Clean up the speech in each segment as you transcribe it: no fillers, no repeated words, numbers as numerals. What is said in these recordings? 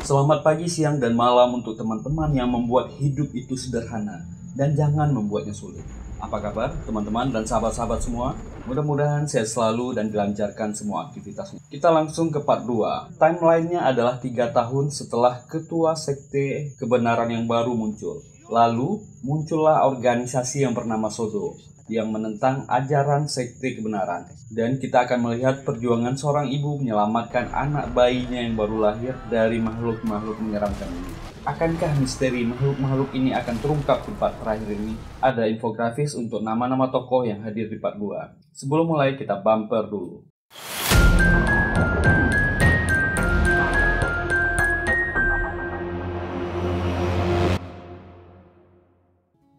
Selamat pagi, siang, dan malam untuk teman-teman yang membuat hidup itu sederhana dan jangan membuatnya sulit. Apa kabar teman-teman dan sahabat-sahabat semua? Mudah-mudahan sehat selalu dan dilancarkan semua aktivitasnya. Kita langsung ke part 2. Timeline-nya adalah 3 tahun setelah ketua sekte kebenaran yang baru muncul. Lalu muncullah organisasi yang bernama Sodo yang menentang ajaran sekte kebenaran. Dan kita akan melihat perjuangan seorang ibu menyelamatkan anak bayinya yang baru lahir dari makhluk-makhluk menyeramkan ini. Akankah misteri makhluk-makhluk ini akan terungkap di part terakhir ini? Ada infografis untuk nama-nama tokoh yang hadir di part 2. Sebelum mulai, kita bumper dulu.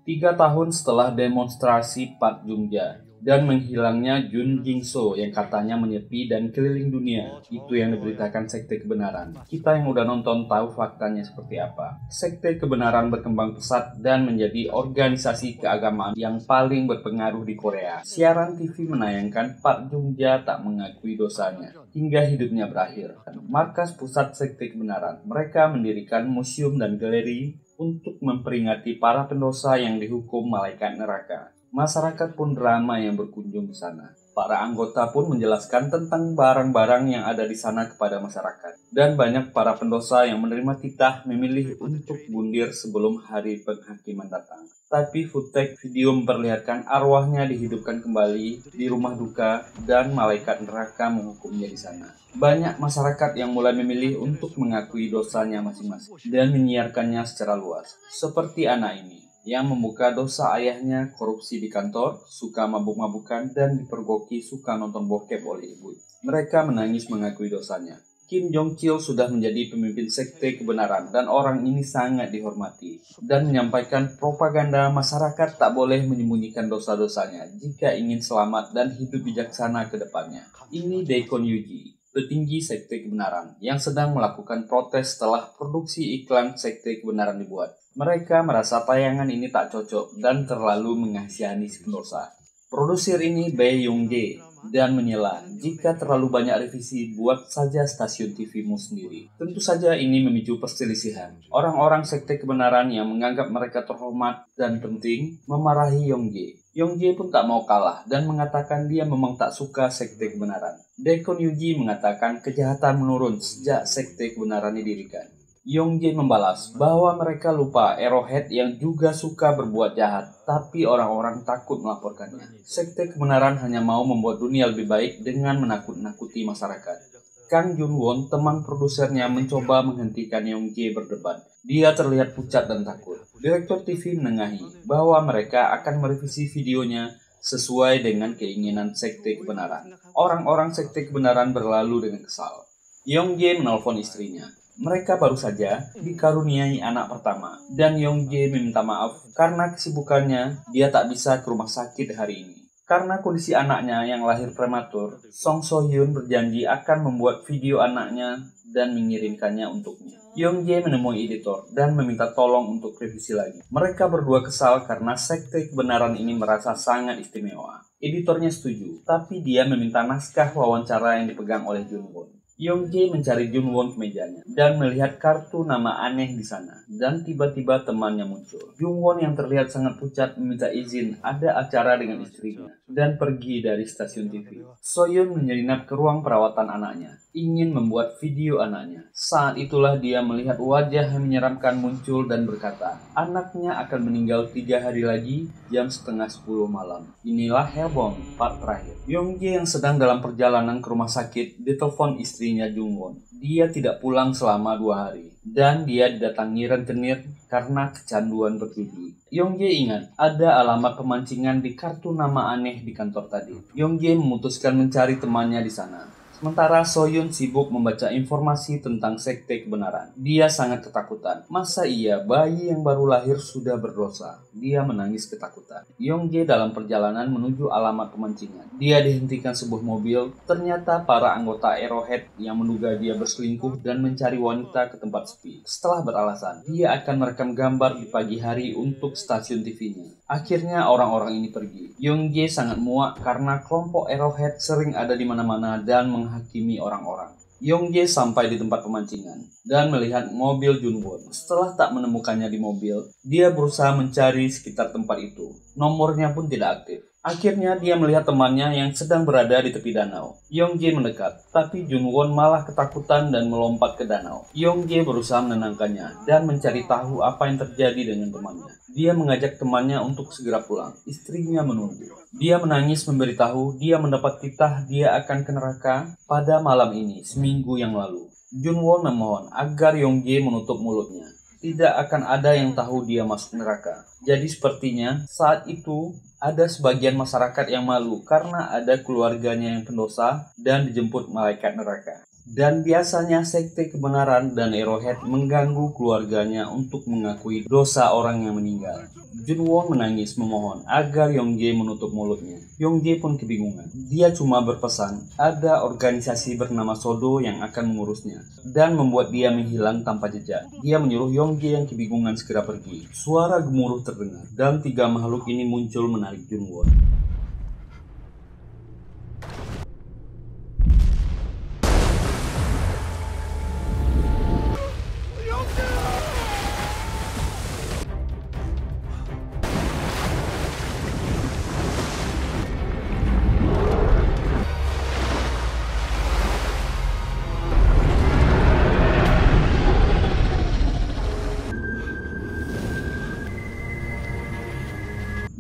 3 tahun setelah demonstrasi Pak Jungja dan menghilangnya Jun Jingso yang katanya menyepi dan keliling dunia, itu yang diberitakan sekte kebenaran. Kita yang udah nonton tahu faktanya seperti apa. Sekte kebenaran berkembang pesat dan menjadi organisasi keagamaan yang paling berpengaruh di Korea. Siaran TV menayangkan Pak Jungja tak mengakui dosanya hingga hidupnya berakhir. Markas pusat sekte kebenaran, mereka mendirikan museum dan galeri untuk memperingati para pendosa yang dihukum malaikat neraka. Masyarakat pun ramai yang berkunjung ke sana. Para anggota pun menjelaskan tentang barang-barang yang ada di sana kepada masyarakat. Dan banyak para pendosa yang menerima titah memilih untuk bundir sebelum hari penghakiman datang. Tapi footage video memperlihatkan arwahnya dihidupkan kembali di rumah duka dan malaikat neraka menghukumnya di sana. Banyak masyarakat yang mulai memilih untuk mengakui dosanya masing-masing dan menyiarkannya secara luas. Seperti anak ini yang membuka dosa ayahnya korupsi di kantor, suka mabuk-mabukan, dan dipergoki suka nonton bokep oleh ibu. Mereka menangis mengakui dosanya. Kim Jong-chil sudah menjadi pemimpin sekte kebenaran dan orang ini sangat dihormati dan menyampaikan propaganda masyarakat tak boleh menyembunyikan dosa-dosanya jika ingin selamat dan hidup bijaksana ke depannya. Ini Dae Kon Yuji, petinggi sekte kebenaran yang sedang melakukan protes setelah produksi iklan sekte kebenaran dibuat. Mereka merasa tayangan ini tak cocok dan terlalu mengasihani si pendosa. Produser ini Bae Yong-jae dan menyela, jika terlalu banyak revisi, buat saja stasiun TV-mu sendiri. Tentu saja ini memicu perselisihan. Orang-orang sekte kebenaran yang menganggap mereka terhormat dan penting memarahi Yong-jae. Yong-jae pun tak mau kalah dan mengatakan dia memang tak suka sekte kebenaran. Dae Kon Yuji mengatakan kejahatan menurun sejak sekte kebenaran didirikan. Yong-jae membalas bahwa mereka lupa Arrowhead yang juga suka berbuat jahat, tapi orang-orang takut melaporkannya. Sekte kebenaran hanya mau membuat dunia lebih baik dengan menakut-nakuti masyarakat. Kang Jun-won, teman produsernya, mencoba menghentikan Yong-jae berdebat. Dia terlihat pucat dan takut. Direktur TV menengahi bahwa mereka akan merevisi videonya sesuai dengan keinginan sekte kebenaran. Orang-orang sekte kebenaran berlalu dengan kesal. Yong-jae menelpon istrinya. Mereka baru saja dikaruniai anak pertama, dan Yong-jae meminta maaf karena kesibukannya dia tak bisa ke rumah sakit hari ini. Karena kondisi anaknya yang lahir prematur, Song So-hyun berjanji akan membuat video anaknya dan mengirimkannya untuknya. Yong-jae menemui editor dan meminta tolong untuk revisi lagi. Mereka berdua kesal karena sekte kebenaran ini merasa sangat istimewa. Editornya setuju, tapi dia meminta naskah wawancara yang dipegang oleh Jun-won. Yong-jae mencari Jun-won ke mejanya dan melihat kartu nama aneh di sana. Dan tiba-tiba temannya muncul. Jun-won yang terlihat sangat pucat meminta izin ada acara dengan istrinya dan pergi dari stasiun TV. So-hyun menyelinap ke ruang perawatan anaknya, ingin membuat video anaknya. Saat itulah dia melihat wajah yang menyeramkan muncul dan berkata, anaknya akan meninggal 3 hari lagi jam setengah 10 malam. Inilah Hellbound part terakhir. Yong-jae yang sedang dalam perjalanan ke rumah sakit ditelepon istrinya Jung-won. Dia tidak pulang selama 2 hari dan dia didatangi rentenir karena kecanduan berjudi. Yong-jae ingat ada alamat pemancingan di kartu nama aneh di kantor tadi. Yong-jae memutuskan mencari temannya di sana. Sementara So-hyun sibuk membaca informasi tentang sekte kebenaran. Dia sangat ketakutan. Masa iya bayi yang baru lahir sudah berdosa? Dia menangis ketakutan. Yong-jae dalam perjalanan menuju alamat pemancingan. Dia dihentikan sebuah mobil. Ternyata para anggota Arrowhead yang menduga dia berselingkuh dan mencari wanita ke tempat sepi. Setelah beralasan, dia akan merekam gambar di pagi hari untuk stasiun TV-nya. Akhirnya orang-orang ini pergi. Yong-jae sangat muak karena kelompok Arrowhead sering ada di mana-mana dan menghakimi orang-orang. Yongjae sampai di tempat pemancingan dan melihat mobil Junwon. Setelah tak menemukannya di mobil, dia berusaha mencari sekitar tempat itu. Nomornya pun tidak aktif. Akhirnya dia melihat temannya yang sedang berada di tepi danau. Yongjae mendekat, tapi Junwon malah ketakutan dan melompat ke danau. Yongjae berusaha menenangkannya dan mencari tahu apa yang terjadi dengan temannya. Dia mengajak temannya untuk segera pulang. Istrinya menunggu. Dia menangis memberitahu dia mendapat titah dia akan ke neraka pada malam ini, seminggu yang lalu. Junwon memohon agar Yongjae menutup mulutnya. Tidak akan ada yang tahu dia masuk neraka. Jadi sepertinya saat itu ada sebagian masyarakat yang malu karena ada keluarganya yang pendosa dan dijemput malaikat neraka. Dan biasanya sekte kebenaran dan Arrowhead mengganggu keluarganya untuk mengakui dosa orang yang meninggal. Junwon menangis memohon agar Yongjae menutup mulutnya. Yongjae pun kebingungan. Dia cuma berpesan ada organisasi bernama Sodo yang akan mengurusnya dan membuat dia menghilang tanpa jejak. Dia menyuruh Yongjae yang kebingungan segera pergi. Suara gemuruh terdengar dan 3 makhluk ini muncul menarik Junwon.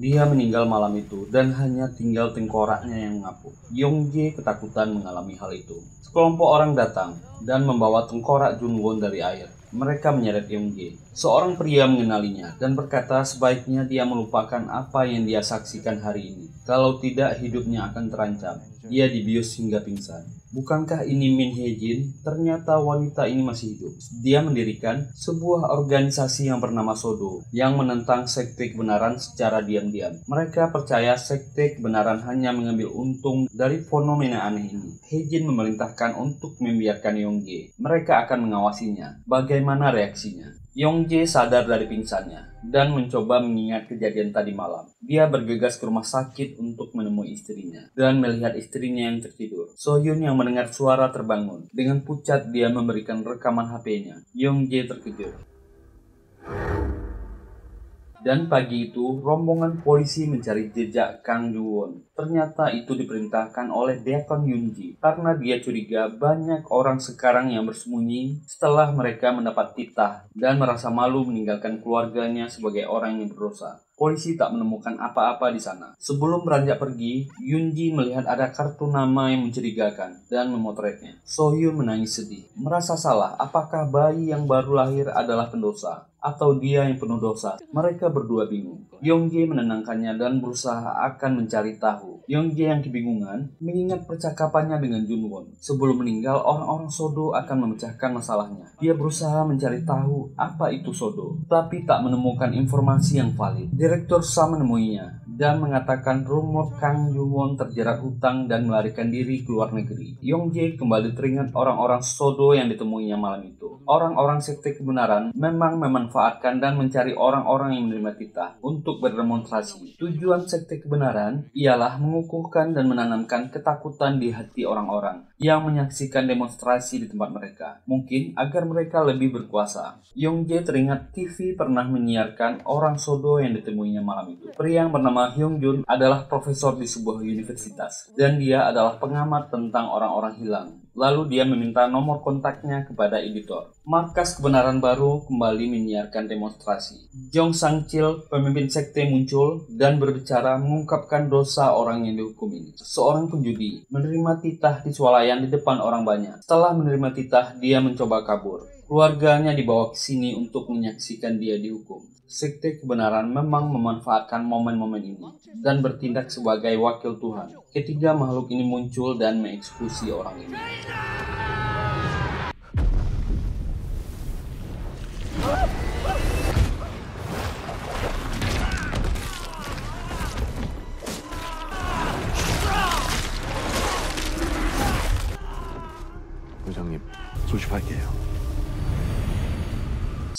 Dia meninggal malam itu dan hanya tinggal tengkoraknya yang mengapung. Yongjae ketakutan mengalami hal itu. Sekelompok orang datang dan membawa tengkorak Junwon dari air. Mereka menyeret Yongjae. Seorang pria mengenalinya dan berkata sebaiknya dia melupakan apa yang dia saksikan hari ini. Kalau tidak, hidupnya akan terancam. Dia dibius hingga pingsan. Bukankah ini Min Hye-jin? Ternyata wanita ini masih hidup. Dia mendirikan sebuah organisasi yang bernama Sodo yang menentang sekte kebenaran secara diam-diam. Mereka percaya sekte kebenaran hanya mengambil untung dari fenomena aneh ini. Hye-jin memerintahkan untuk membiarkan Yongjae. Mereka akan mengawasinya. Bagaimana reaksinya? Yongjae sadar dari pingsannya dan mencoba mengingat kejadian tadi malam. Dia bergegas ke rumah sakit untuk menemui istrinya dan melihat istrinya yang tertidur. Sohyun yang mendengar suara terbangun. Dengan pucat dia memberikan rekaman HP-nya. Yongjae terkejut. Dan pagi itu, rombongan polisi mencari jejak Kang Junwon. Ternyata itu diperintahkan oleh Deacon Yunji karena dia curiga banyak orang sekarang yang bersembunyi setelah mereka mendapat titah dan merasa malu meninggalkan keluarganya sebagai orang yang berdosa. Polisi tak menemukan apa-apa di sana. Sebelum beranjak pergi, Yunji melihat ada kartu nama yang mencurigakan dan memotretnya. Sohyun menangis sedih, merasa salah. Apakah bayi yang baru lahir adalah pendosa atau dia yang penuh dosa? Mereka berdua bingung. Yongjae menenangkannya dan berusaha akan mencari tahu. Yongjae yang kebingungan mengingat percakapannya dengan Junwon. Sebelum meninggal, orang-orang Sodo akan memecahkan masalahnya. Dia berusaha mencari tahu apa itu Sodo, tapi tak menemukan informasi yang valid. Direktur Sam menemuinya dan mengatakan rumor Kang Junwon terjerat hutang dan melarikan diri ke luar negeri. Yongjae kembali teringat orang-orang Sodo yang ditemuinya malam itu. Orang-orang sekte kebenaran memang memanfaatkan dan mencari orang-orang yang menerima titah untuk berdemonstrasi. Tujuan sekte kebenaran ialah mengukuhkan dan menanamkan ketakutan di hati orang-orang yang menyaksikan demonstrasi di tempat mereka, mungkin agar mereka lebih berkuasa. Yongjae teringat TV pernah menyiarkan orang Sodo yang ditemuinya malam itu. Pria yang bernama Hyungjun adalah profesor di sebuah universitas dan dia adalah pengamat tentang orang-orang hilang. Lalu dia meminta nomor kontaknya kepada editor. Markas Kebenaran Baru kembali menyiarkan demonstrasi. Jong Sang-chil, pemimpin sekte, muncul dan berbicara mengungkapkan dosa orang yang dihukum ini. Seorang penjudi menerima titah di swalayan di depan orang banyak. Setelah menerima titah, dia mencoba kabur. Keluarganya dibawa ke sini untuk menyaksikan dia dihukum. Sekte kebenaran memang memanfaatkan momen-momen ini dan bertindak sebagai wakil Tuhan. Ketiga makhluk ini muncul dan mengeksekusi orang ini. 부장님, 조심할게요.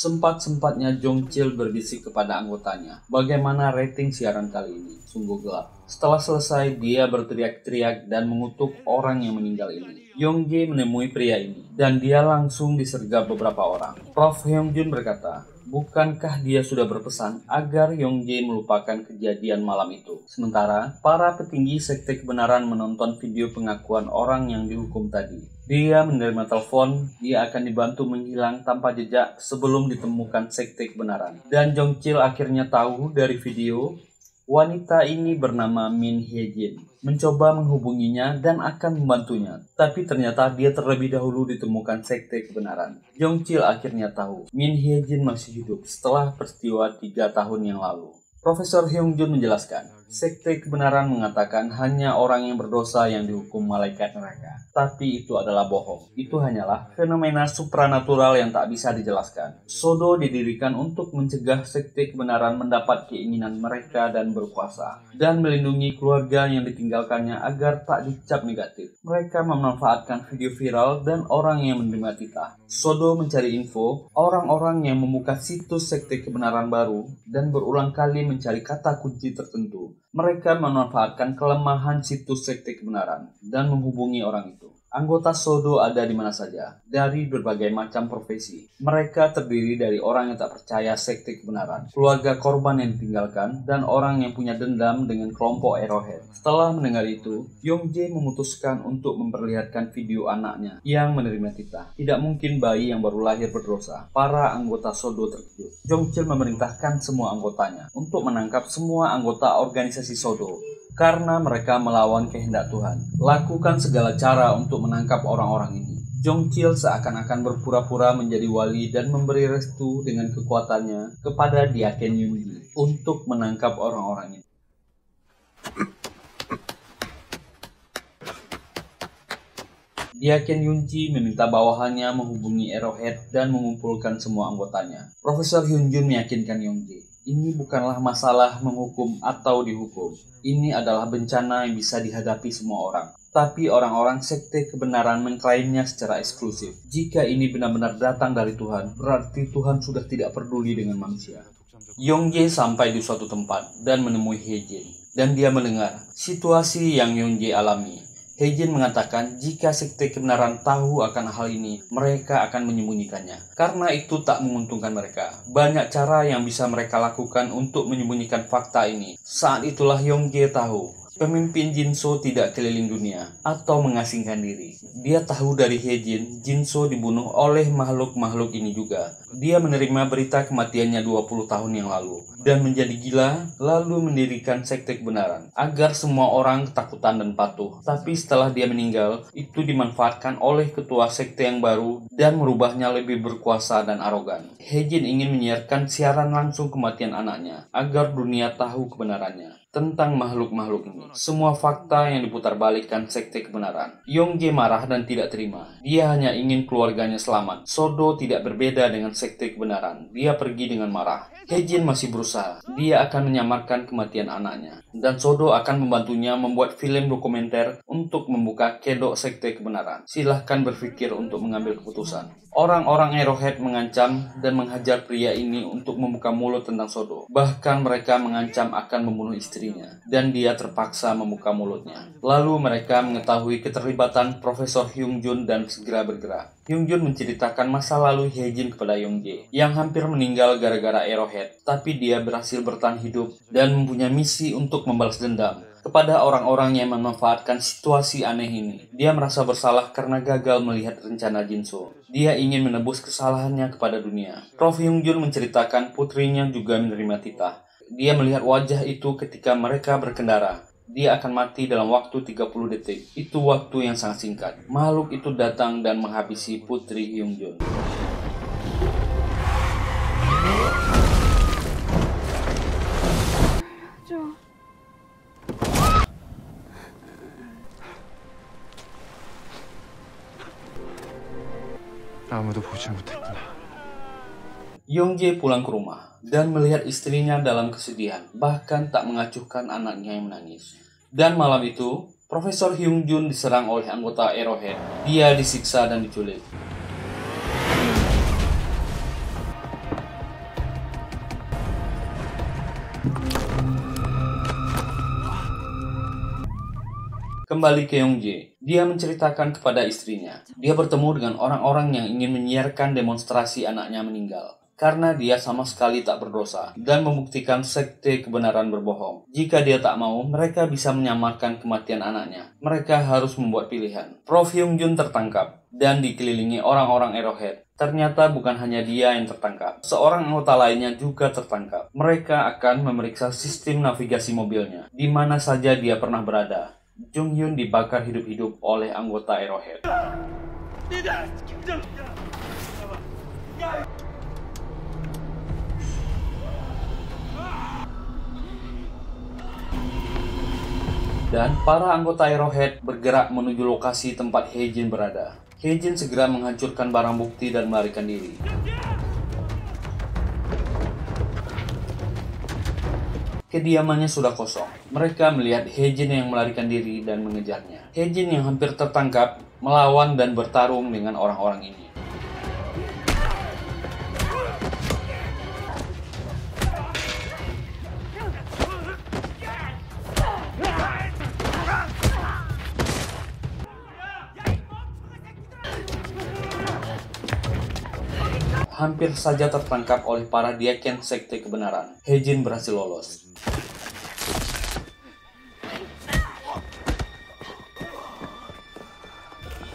Sempat-sempatnya Jongchil berbisik kepada anggotanya, bagaimana rating siaran kali ini, sungguh gelap. Setelah selesai, dia berteriak-teriak dan mengutuk orang yang meninggal ini. Yongjae menemui pria ini, dan dia langsung disergap beberapa orang. Prof. Hyungjun berkata, bukankah dia sudah berpesan agar Yongjae melupakan kejadian malam itu? Sementara, para petinggi sekte kebenaran menonton video pengakuan orang yang dihukum tadi. Dia menerima telepon, dia akan dibantu menghilang tanpa jejak sebelum ditemukan sekte kebenaran. Dan Jongchil akhirnya tahu dari video, wanita ini bernama Min Hye-jin. Mencoba menghubunginya dan akan membantunya, tapi ternyata dia terlebih dahulu ditemukan sekte kebenaran. Jongchil akhirnya tahu Min Hye-jin masih hidup setelah peristiwa 3 tahun yang lalu. Profesor Hyungjun menjelaskan, sekte kebenaran mengatakan hanya orang yang berdosa yang dihukum malaikat neraka. Tapi itu adalah bohong. Itu hanyalah fenomena supranatural yang tak bisa dijelaskan. Sodo didirikan untuk mencegah sekte kebenaran mendapat keinginan mereka dan berkuasa, dan melindungi keluarga yang ditinggalkannya agar tak dicap negatif. Mereka memanfaatkan video viral dan orang yang menerima titah. Sodo mencari info, orang-orang yang membuka situs sekte kebenaran baru, dan berulang kali mencari kata kunci tertentu. Mereka memanfaatkan kelemahan situs sekte kebenaran dan menghubungi orang itu. Anggota Sodo ada di mana saja, dari berbagai macam profesi. Mereka terdiri dari orang yang tak percaya sekte kebenaran, keluarga korban yang ditinggalkan, dan orang yang punya dendam dengan kelompok Arrowhead. Setelah mendengar itu, Yongjae memutuskan untuk memperlihatkan video anaknya yang menerima titah. Tidak mungkin bayi yang baru lahir berdosa. Para anggota Sodo terkejut. Jongchil memerintahkan semua anggotanya untuk menangkap semua anggota organisasi Sodo, karena mereka melawan kehendak Tuhan. Lakukan segala cara untuk menangkap orang-orang ini. Jongchil seakan-akan berpura-pura menjadi wali dan memberi restu dengan kekuatannya kepada Diaken Yunji untuk menangkap orang-orang ini. Diaken Yunji meminta bawahannya menghubungi Arrowhead dan mengumpulkan semua anggotanya. Profesor Hyunjun meyakinkan Yongjae, ini bukanlah masalah menghukum atau dihukum. Ini adalah bencana yang bisa dihadapi semua orang. Tapi orang-orang sekte kebenaran mengklaimnya secara eksklusif. Jika ini benar-benar datang dari Tuhan, berarti Tuhan sudah tidak peduli dengan manusia. Yongjae sampai di suatu tempat dan menemui Hye-jin. Dan dia mendengar situasi yang Yongjae alami. Hye-jin mengatakan jika sekte kebenaran tahu akan hal ini, mereka akan menyembunyikannya. Karena itu tak menguntungkan mereka. Banyak cara yang bisa mereka lakukan untuk menyembunyikan fakta ini. Saat itulah Yongjae tahu pemimpin Jinso tidak keliling dunia atau mengasingkan diri. Dia tahu dari Hye-jin, Jinso dibunuh oleh makhluk-makhluk ini juga. Dia menerima berita kematiannya 20 tahun yang lalu dan menjadi gila, lalu mendirikan sekte kebenaran agar semua orang ketakutan dan patuh. Tapi setelah dia meninggal, itu dimanfaatkan oleh ketua sekte yang baru dan merubahnya lebih berkuasa dan arogan. Hye-jin ingin menyiarkan siaran langsung kematian anaknya agar dunia tahu kebenarannya tentang makhluk-makhluk ini. Semua fakta yang diputarbalikkan sekte kebenaran. Yongjae marah dan tidak terima. Dia hanya ingin keluarganya selamat. Sodo tidak berbeda dengan sekte kebenaran. Dia pergi dengan marah. Hye-jin masih berusaha. Dia akan menyamarkan kematian anaknya. Dan Sodo akan membantunya membuat film dokumenter untuk membuka kedok sekte kebenaran. Silahkan berpikir untuk mengambil keputusan. Orang-orang Arrowhead mengancam dan menghajar pria ini untuk membuka mulut tentang Sodo. Bahkan mereka mengancam akan membunuh istrinya. Dan dia terpaksa membuka mulutnya. Lalu mereka mengetahui keterlibatan Profesor Hyungjun dan segera bergerak. Hyungjun menceritakan masa lalu Hye-jin kepada Yongjae yang hampir meninggal gara-gara Arrowhead. Tapi dia berhasil bertahan hidup dan mempunyai misi untuk membalas dendam kepada orang-orang yang memanfaatkan situasi aneh ini. Dia merasa bersalah karena gagal melihat rencana Jinso. Dia ingin menebus kesalahannya kepada dunia. Prof. Hyungjun menceritakan putrinya juga menerima titah. Dia melihat wajah itu ketika mereka berkendara. Dia akan mati dalam waktu 30 detik. Itu waktu yang sangat singkat. Makhluk itu datang dan menghabisi putri Hyungjun. Yongjae pulang ke rumah dan melihat istrinya dalam kesedihan, bahkan tak mengacuhkan anaknya yang menangis. Dan malam itu, Profesor Hyungjun diserang oleh anggota Arrowhead. Dia disiksa dan diculik. Kembali ke Yongjae, dia menceritakan kepada istrinya. Dia bertemu dengan orang-orang yang ingin menyiarkan demonstrasi anaknya meninggal. Karena dia sama sekali tak berdosa dan membuktikan sekte kebenaran berbohong. Jika dia tak mau, mereka bisa menyamarkan kematian anaknya. Mereka harus membuat pilihan. Prof. Hyungjun tertangkap dan dikelilingi orang-orang Arrowhead. Ternyata bukan hanya dia yang tertangkap. Seorang anggota lainnya juga tertangkap. Mereka akan memeriksa sistem navigasi mobilnya, di mana saja dia pernah berada. Jung Hyun dibakar hidup-hidup oleh anggota Arrowhead. Dan para anggota Arrowhead bergerak menuju lokasi tempat Hae-jin berada. Hae-jin segera menghancurkan barang bukti dan melarikan diri. Kediamannya sudah kosong. Mereka melihat Hae-jin yang melarikan diri dan mengejarnya. Hae-jin yang hampir tertangkap melawan dan bertarung dengan orang-orang ini. Hampir saja tertangkap oleh para diaken sekte kebenaran. Hae-jin berhasil lolos.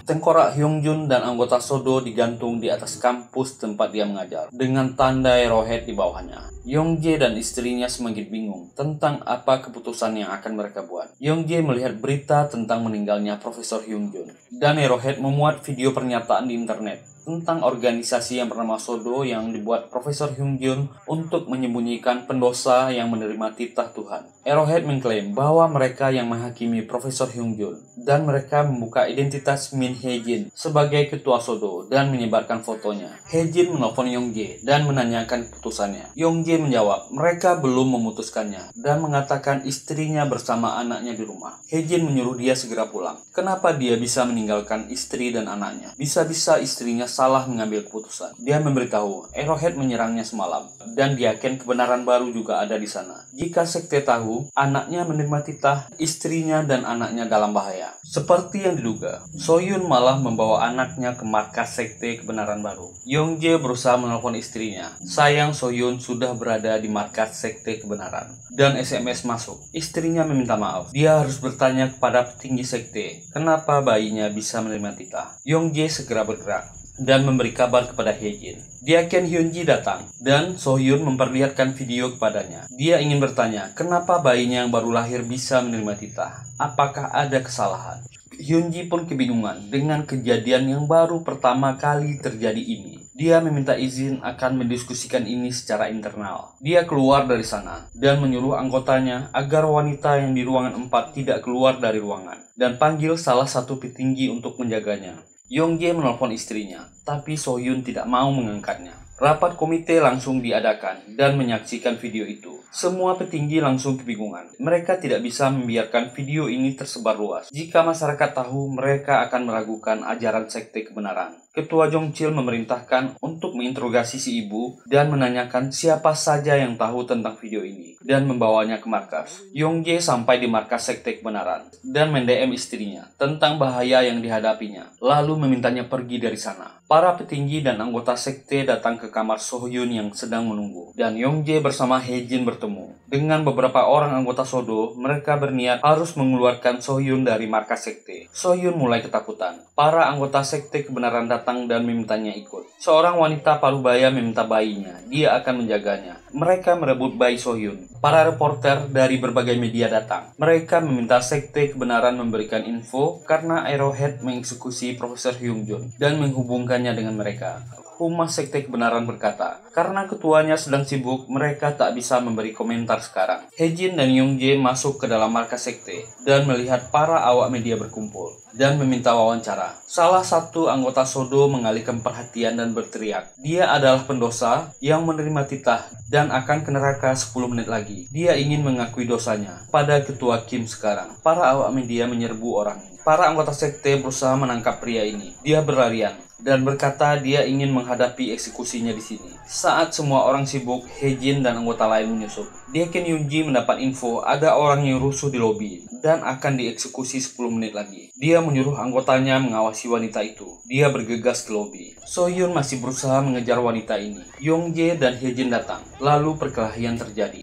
Tengkorak Hyungjun dan anggota Sodo digantung di atas kampus tempat dia mengajar, dengan tanda Arrowhead di bawahnya. Yongjae dan istrinya semakin bingung tentang apa keputusan yang akan mereka buat. Yongjae melihat berita tentang meninggalnya Profesor Hyungjun, dan Arrowhead memuat video pernyataan di internet tentang organisasi yang bernama Sodo yang dibuat Profesor Hyungjun untuk menyembunyikan pendosa yang menerima titah Tuhan. Arrowhead mengklaim bahwa mereka yang menghakimi Profesor Hyungjun, dan mereka membuka identitas Min Hae-jin sebagai ketua Sodo dan menyebarkan fotonya. Hae-jin menelpon Yongjae dan menanyakan keputusannya. Yongjae menjawab mereka belum memutuskannya dan mengatakan istrinya bersama anaknya di rumah. Hae-jin menyuruh dia segera pulang. Kenapa dia bisa meninggalkan istri dan anaknya? Bisa-bisa istrinya salah mengambil keputusan. Dia memberitahu Arrowhead menyerangnya semalam dan diaken kebenaran baru juga ada di sana. Jika sekte tahu anaknya menerima titah, istrinya dan anaknya dalam bahaya. Seperti yang diduga, Soyun malah membawa anaknya ke markas sekte kebenaran baru. Yongjae berusaha menelpon istrinya. Sayang Soyun sudah berada di markas sekte kebenaran. Dan SMS masuk. Istrinya meminta maaf. Dia harus bertanya kepada petinggi sekte, kenapa bayinya bisa menerima titah. Yongjae segera bergerak dan memberi kabar kepada Hae-jin. Diaken Hyunji datang, dan Sohyun memperlihatkan video kepadanya. Dia ingin bertanya, kenapa bayinya yang baru lahir bisa menerima titah? Apakah ada kesalahan? Hyunji pun kebingungan dengan kejadian yang baru pertama kali terjadi ini. Dia meminta izin akan mendiskusikan ini secara internal. Dia keluar dari sana dan menyuruh anggotanya agar wanita yang di ruangan 4 tidak keluar dari ruangan dan panggil salah satu petinggi untuk menjaganya. Yongjae menelpon istrinya, tapi Sohyun tidak mau mengangkatnya. Rapat komite langsung diadakan dan menyaksikan video itu. Semua petinggi langsung kebingungan. Mereka tidak bisa membiarkan video ini tersebar luas. Jika masyarakat tahu, mereka akan meragukan ajaran sekte kebenaran. Ketua Jongchil memerintahkan untuk menginterogasi si ibu dan menanyakan siapa saja yang tahu tentang video ini dan membawanya ke markas. Yongjae sampai di markas sekte kebenaran dan mendm istrinya tentang bahaya yang dihadapinya, lalu memintanya pergi dari sana. Para petinggi dan anggota sekte datang ke kamar Sohyun yang sedang menunggu, dan Yongjae bersama Hae-jin bertemu. Dengan beberapa orang anggota Sodo, mereka berniat harus mengeluarkan Sohyun dari markas sekte. Sohyun mulai ketakutan. Para anggota sekte kebenaran datang dan memintanya ikut. Seorang wanita parubaya meminta bayinya. Dia akan menjaganya. Mereka merebut bayi Sohyun. Para reporter dari berbagai media datang. Mereka meminta sekte kebenaran memberikan info karena Arrowhead mengeksekusi Profesor Hyungjun dan menghubungkannya dengan mereka. Humas sekte kebenaran berkata, karena ketuanya sedang sibuk, mereka tak bisa memberi komentar sekarang. Hae-jin dan Yongjae masuk ke dalam markas sekte dan melihat para awak media berkumpul dan meminta wawancara. Salah satu anggota Sodo mengalihkan perhatian dan berteriak, dia adalah pendosa yang menerima titah dan akan ke neraka 10 menit lagi. Dia ingin mengakui dosanya pada ketua Kim sekarang. Para awak media menyerbu orang ini. Para anggota sekte berusaha menangkap pria ini. Dia berlarian. dan berkata dia ingin menghadapi eksekusinya di sini. Saat semua orang sibuk, Hejin dan anggota lain menyusup. Deacon Yunji mendapat info ada orang yang rusuh di lobi dan akan dieksekusi 10 menit lagi. Dia menyuruh anggotanya mengawasi wanita itu. Dia bergegas ke lobi. Sohyun masih berusaha mengejar wanita ini. Yongjae dan Hejin datang. Lalu perkelahian terjadi.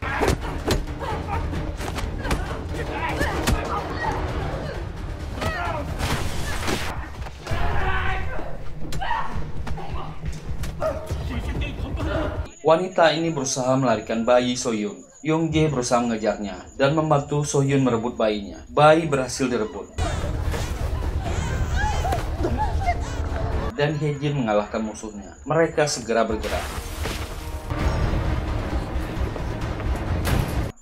Wanita ini berusaha melarikan bayi Sohyun. Yongjae berusaha mengejarnya dan membantu Sohyun merebut bayinya. Bayi berhasil direbut. Dan Hejin mengalahkan musuhnya. Mereka segera bergerak.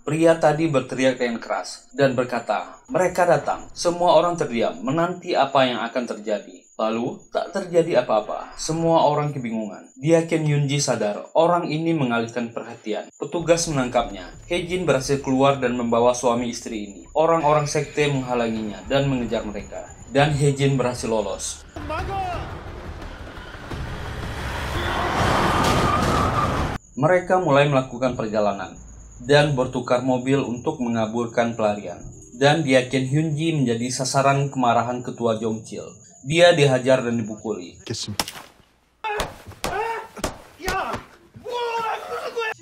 Pria tadi berteriak dengan keras dan berkata, "Mereka datang." Semua orang terdiam, menanti apa yang akan terjadi. Lalu, tak terjadi apa-apa. Semua orang kebingungan. Deacon Yunji sadar, orang ini mengalihkan perhatian. Petugas menangkapnya. Hejin berhasil keluar dan membawa suami istri ini. Orang-orang sekte menghalanginya dan mengejar mereka. Dan Hejin berhasil lolos. Mereka mulai melakukan perjalanan dan bertukar mobil untuk mengaburkan pelarian. Dan Deacon Hyunji menjadi sasaran kemarahan ketua Jongchil. Dia dihajar dan dipukuli.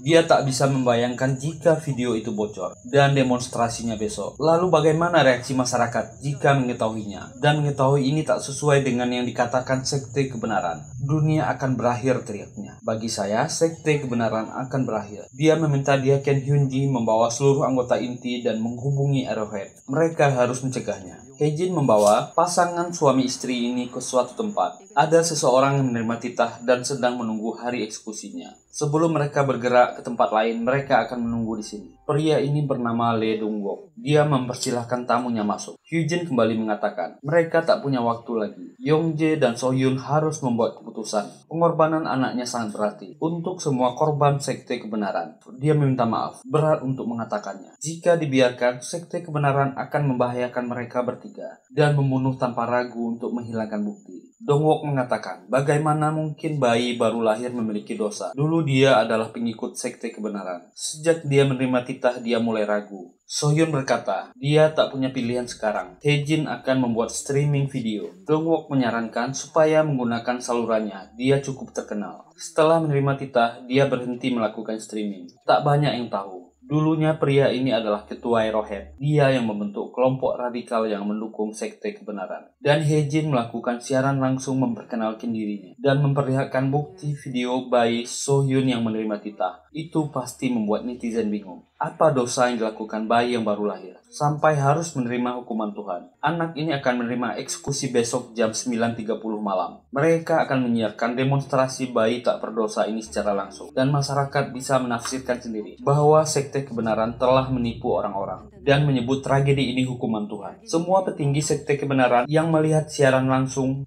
Dia tak bisa membayangkan jika video itu bocor dan demonstrasinya besok. Lalu bagaimana reaksi masyarakat jika mengetahuinya dan mengetahui ini tak sesuai dengan yang dikatakan sekte kebenaran? Dunia akan berakhir, teriaknya. Bagi saya, sekte kebenaran akan berakhir. Dia meminta Deacon Hyunji membawa seluruh anggota inti dan menghubungi Arrowhead. Mereka harus mencegahnya. Hejin membawa pasangan suami istri ini ke suatu tempat. Ada seseorang yang menerima titah dan sedang menunggu hari eksekusinya. Sebelum mereka bergerak ke tempat lain, mereka akan menunggu di sini. Pria ini bernama Lee Dong-wook. Dia mempersilahkan tamunya masuk. Hyujin kembali mengatakan, mereka tak punya waktu lagi. Yongjae dan Sohyun harus membuat keputusan. Pengorbanan anaknya sangat berarti untuk semua korban sekte kebenaran. Dia meminta maaf, berat untuk mengatakannya. Jika dibiarkan, sekte kebenaran akan membahayakan mereka bertiga dan membunuh tanpa ragu untuk menghilangkan bukti. Dong-wook mengatakan, bagaimana mungkin bayi baru lahir memiliki dosa? Dulu dia adalah pengikut sekte kebenaran. Sejak dia menerima titah, dia mulai ragu. Sohyun berkata, dia tak punya pilihan sekarang. Hejin akan membuat streaming video. Dong-wook menyarankan supaya menggunakan salurannya. Dia cukup terkenal. Setelah menerima titah, dia berhenti melakukan streaming. Tak banyak yang tahu. Dulunya pria ini adalah ketua Arrowhead. Dia yang membentuk kelompok radikal yang mendukung sekte kebenaran. Dan Hejin melakukan siaran langsung memperkenalkan dirinya dan memperlihatkan bukti video bayi Sohyun yang menerima titah. Itu pasti membuat netizen bingung. Apa dosa yang dilakukan bayi yang baru lahir sampai harus menerima hukuman Tuhan? Anak ini akan menerima eksekusi besok jam 9.30 malam. Mereka akan menyiarkan demonstrasi bayi tak berdosa ini secara langsung. Dan masyarakat bisa menafsirkan sendiri bahwa sekte kebenaran telah menipu orang-orang dan menyebut tragedi ini hukuman Tuhan. Semua petinggi sekte kebenaran yang melihat siaran langsung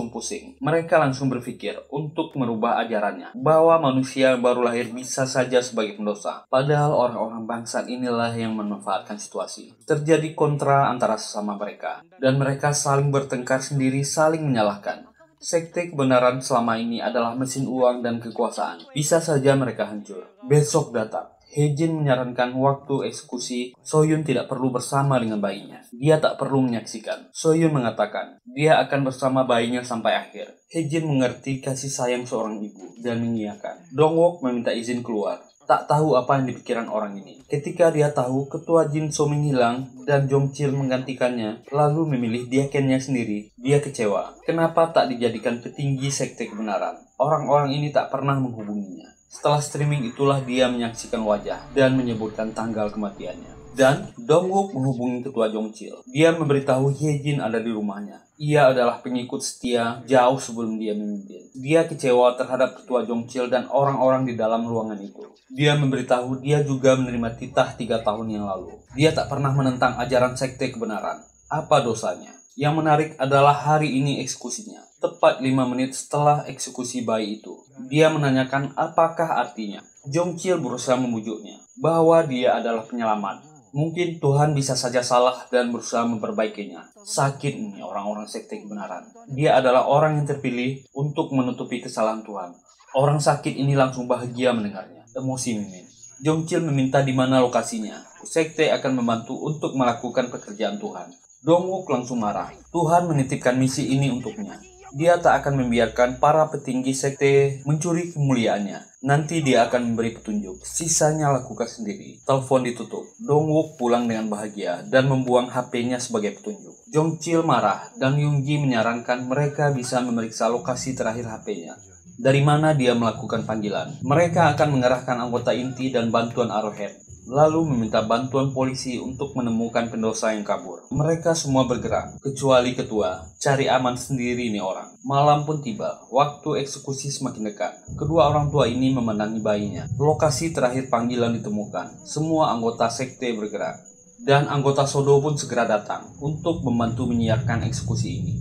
pusing. Mereka langsung berpikir untuk merubah ajarannya bahwa manusia yang baru lahir bisa saja sebagai pendosa. Padahal orang-orang bangsat inilah yang memanfaatkan situasi. Terjadi kontra antara sesama mereka dan mereka saling bertengkar sendiri, saling menyalahkan. Sekte kebenaran selama ini adalah mesin uang dan kekuasaan. Bisa saja mereka hancur. Besok datang. Hejin menyarankan waktu eksekusi, Sohyun tidak perlu bersama dengan bayinya. Dia tak perlu menyaksikan. Sohyun mengatakan, dia akan bersama bayinya sampai akhir. Hejin mengerti kasih sayang seorang ibu dan mengiyakan. Dong-wook meminta izin keluar. Tak tahu apa yang dipikirkan orang ini. Ketika dia tahu ketua Jinso menghilang dan Jongchil menggantikannya, lalu memilih Deaconnya sendiri, dia kecewa. Kenapa tak dijadikan petinggi sekte kebenaran? Orang-orang ini tak pernah menghubunginya. Setelah streaming itulah dia menyaksikan wajah dan menyebutkan tanggal kematiannya. Dan Dong-wook menghubungi ketua Jongchil. Dia memberitahu Hejin ada di rumahnya. Ia adalah pengikut setia jauh sebelum dia memimpin. Dia kecewa terhadap ketua Jongchil dan orang-orang di dalam ruangan itu. Dia memberitahu dia juga menerima titah 3 tahun yang lalu. Dia tak pernah menentang ajaran sekte kebenaran. Apa dosanya? Yang menarik adalah hari ini eksekusinya. Tepat 5 menit setelah eksekusi bayi itu. Dia menanyakan apakah artinya. Jongchil berusaha membujuknya bahwa dia adalah penyelamat. Mungkin Tuhan bisa saja salah dan berusaha memperbaikinya. Sakit nih orang-orang sekte kebenaran. Dia adalah orang yang terpilih untuk menutupi kesalahan Tuhan. Orang sakit ini langsung bahagia mendengarnya. Emosi Mimin. Jongchil meminta di mana lokasinya. Sekte akan membantu untuk melakukan pekerjaan Tuhan. Dongwook langsung marah. Tuhan menitipkan misi ini untuknya. Dia tak akan membiarkan para petinggi sekte mencuri kemuliaannya. Nanti dia akan memberi petunjuk. Sisanya lakukan sendiri. Telepon ditutup. Dongwook pulang dengan bahagia dan membuang HP-nya sebagai petunjuk. Jongchil marah dan Yoongi menyarankan mereka bisa memeriksa lokasi terakhir HP-nya. Dari mana dia melakukan panggilan. Mereka akan mengerahkan anggota inti dan bantuan Arrowhead. Lalu meminta bantuan polisi untuk menemukan pendosa yang kabur. Mereka semua bergerak, kecuali ketua. Cari aman sendiri nih orang. Malam pun tiba, waktu eksekusi semakin dekat. Kedua orang tua ini memenangi bayinya. Lokasi terakhir panggilan ditemukan. Semua anggota sekte bergerak. Dan anggota Sodo pun segera datang untuk membantu menyiapkan eksekusi ini.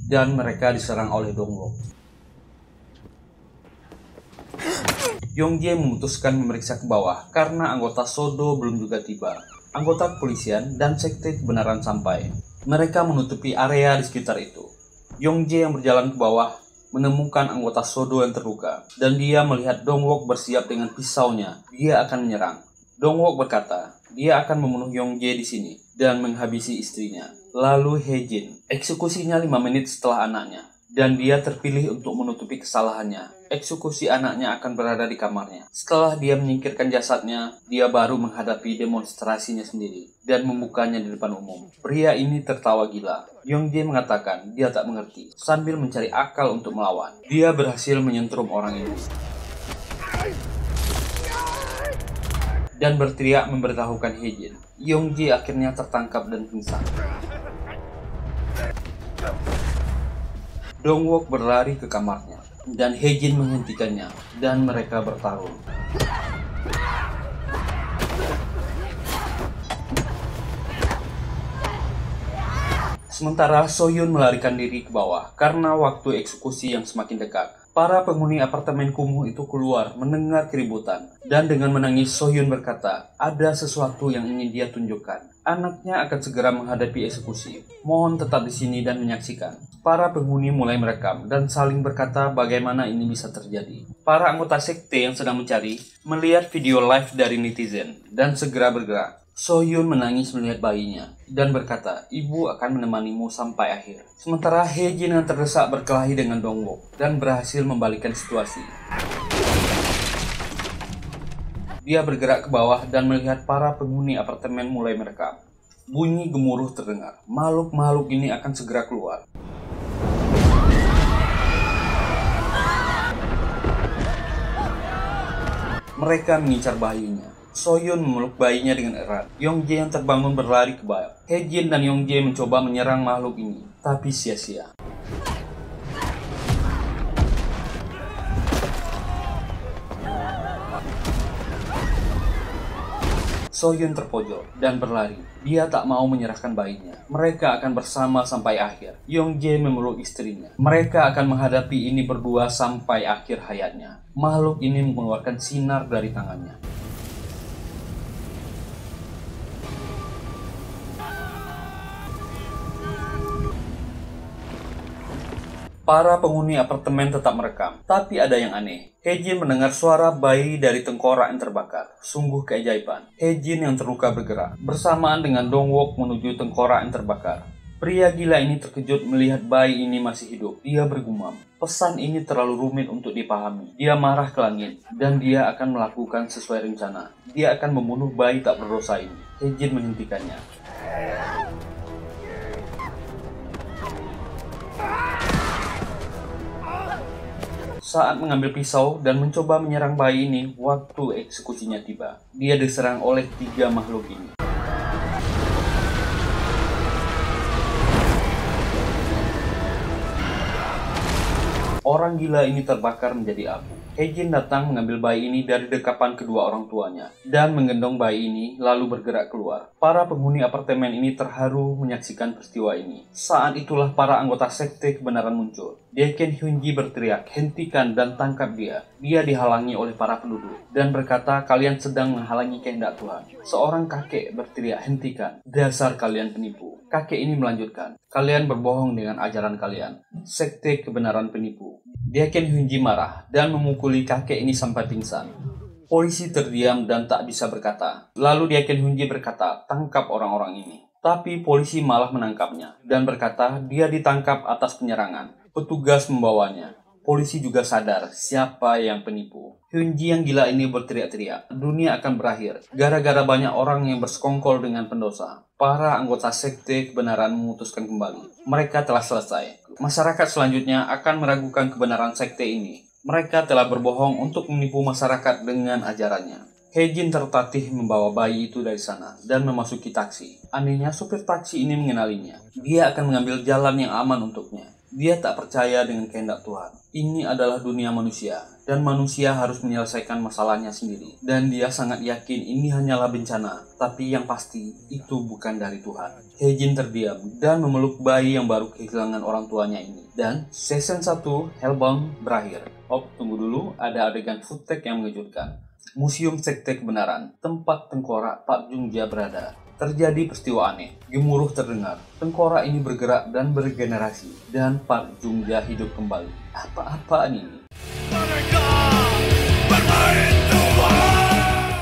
Dan mereka diserang oleh Dongwook. Yongjae memutuskan memeriksa ke bawah karena anggota Sodo belum juga tiba. Anggota kepolisian dan sekte kebenaran sampai. Mereka menutupi area di sekitar itu. Yongjae yang berjalan ke bawah menemukan anggota Sodo yang terluka dan dia melihat Dongwook bersiap dengan pisaunya. Dia akan menyerang. Dongwook berkata, dia akan membunuh Yongjae di sini dan menghabisi istrinya. Lalu Haejin, eksekusinya 5 menit setelah anaknya. Dan dia terpilih untuk menutupi kesalahannya. Eksekusi anaknya akan berada di kamarnya. Setelah dia menyingkirkan jasadnya, dia baru menghadapi demonstrasinya sendiri dan membukanya di depan umum. Pria ini tertawa gila. Yongjae mengatakan dia tak mengerti sambil mencari akal untuk melawan. Dia berhasil menyentrum orang ini dan berteriak memberitahukan Haejin. Yongjae akhirnya tertangkap dan pingsan. Dongwook berlari ke kamarnya, dan Haejin menghentikannya, dan mereka bertarung. Sementara Sohyun melarikan diri ke bawah, karena waktu eksekusi yang semakin dekat. Para penghuni apartemen kumuh itu keluar mendengar keributan, dan dengan menangis Sohyun berkata, ada sesuatu yang ingin dia tunjukkan. Anaknya akan segera menghadapi eksekusi. Mohon tetap di sini dan menyaksikan. Para penghuni mulai merekam dan saling berkata bagaimana ini bisa terjadi. Para anggota sekte yang sedang mencari melihat video live dari netizen dan segera bergerak. Sohyun menangis melihat bayinya dan berkata, ibu akan menemanimu sampai akhir. Sementara Haejin yang terdesak berkelahi dengan Dongwook dan berhasil membalikkan situasi. Dia bergerak ke bawah dan melihat para penghuni apartemen mulai merekam. Bunyi gemuruh terdengar. Makhluk-makhluk ini akan segera keluar. Mereka mengincar bayinya. Sohyun memeluk bayinya dengan erat. Yongjae yang terbangun berlari ke bawah. Haejin dan Yongjae mencoba menyerang makhluk ini, tapi sia-sia. Sohyun terpojok dan berlari. Dia tak mau menyerahkan bayinya. Mereka akan bersama sampai akhir. Yongjae memeluk istrinya. Mereka akan menghadapi ini berdua sampai akhir hayatnya. Makhluk ini mengeluarkan sinar dari tangannya. Para penghuni apartemen tetap merekam, tapi ada yang aneh. Haejin mendengar suara bayi dari tengkorak yang terbakar. Sungguh keajaiban. Haejin yang terluka bergerak, bersamaan dengan Dongwook menuju tengkorak yang terbakar. Pria gila ini terkejut melihat bayi ini masih hidup. Dia bergumam. Pesan ini terlalu rumit untuk dipahami. Dia marah ke langit, dan dia akan melakukan sesuai rencana. Dia akan membunuh bayi tak berdosa ini. Haejin menghentikannya. Saat mengambil pisau dan mencoba menyerang bayi ini, waktu eksekusinya tiba. Dia diserang oleh 3 makhluk ini. Orang gila ini terbakar menjadi abu. Heijin datang mengambil bayi ini dari dekapan kedua orang tuanya dan menggendong bayi ini lalu bergerak keluar. Para penghuni apartemen ini terharu menyaksikan peristiwa ini. Saat itulah para anggota sekte kebenaran muncul. Daeken Hyunji berteriak, "Hentikan dan tangkap dia." Dia dihalangi oleh para penduduk dan berkata, "Kalian sedang menghalangi kehendak Tuhan." Seorang kakek berteriak, "Hentikan, dasar kalian penipu." Kakek ini melanjutkan, "Kalian berbohong dengan ajaran kalian. Sekte kebenaran penipu." Daeken Hyunji marah dan memukuli kakek ini sampai pingsan. Polisi terdiam dan tak bisa berkata. Lalu Daeken Hyunji berkata, "Tangkap orang-orang ini." Tapi polisi malah menangkapnya dan berkata dia ditangkap atas penyerangan. Petugas membawanya. Polisi juga sadar siapa yang penipu. Hyunji yang gila ini berteriak-teriak, "Dunia akan berakhir gara-gara banyak orang yang bersekongkol dengan pendosa." Para anggota sekte kebenaran memutuskan kembali. Mereka telah selesai. Masyarakat selanjutnya akan meragukan kebenaran sekte ini. Mereka telah berbohong untuk menipu masyarakat dengan ajarannya. Heijin tertatih membawa bayi itu dari sana dan memasuki taksi. Anehnya, supir taksi ini mengenalinya. Dia akan mengambil jalan yang aman untuknya. Dia tak percaya dengan kehendak Tuhan. Ini adalah dunia manusia, dan manusia harus menyelesaikan masalahnya sendiri. Dan dia sangat yakin ini hanyalah bencana, tapi yang pasti itu bukan dari Tuhan. Heijin terdiam dan memeluk bayi yang baru kehilangan orang tuanya ini. Dan season 1 Hellbound berakhir. Oh, tunggu dulu, ada adegan footage yang mengejutkan. Museum Sekte Kebenaran, tempat tengkorak Pak Jungjia berada. Terjadi peristiwa aneh, gemuruh terdengar, tengkorak ini bergerak dan bergenerasi, dan Pak Jungjia hidup kembali. Apa-apaan ini?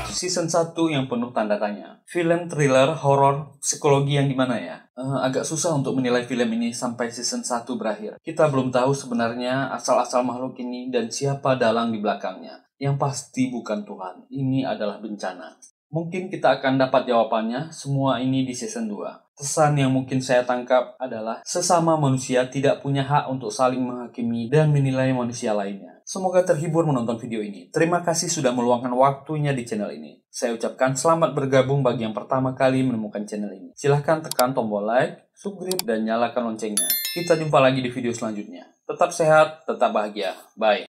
Season 1 yang penuh tanda tanya. Film thriller, horor, psikologi yang gimana ya? Agak susah untuk menilai film ini sampai season 1 berakhir. Kita belum tahu sebenarnya asal-asal makhluk ini dan siapa dalang di belakangnya. Yang pasti bukan Tuhan, ini adalah bencana. Mungkin kita akan dapat jawabannya semua ini di season 2. Pesan yang mungkin saya tangkap adalah sesama manusia tidak punya hak untuk saling menghakimi dan menilai manusia lainnya. Semoga terhibur menonton video ini. Terima kasih sudah meluangkan waktunya di channel ini. Saya ucapkan selamat bergabung bagi yang pertama kali menemukan channel ini. Silahkan tekan tombol like, subscribe, dan nyalakan loncengnya. Kita jumpa lagi di video selanjutnya. Tetap sehat, tetap bahagia. Bye.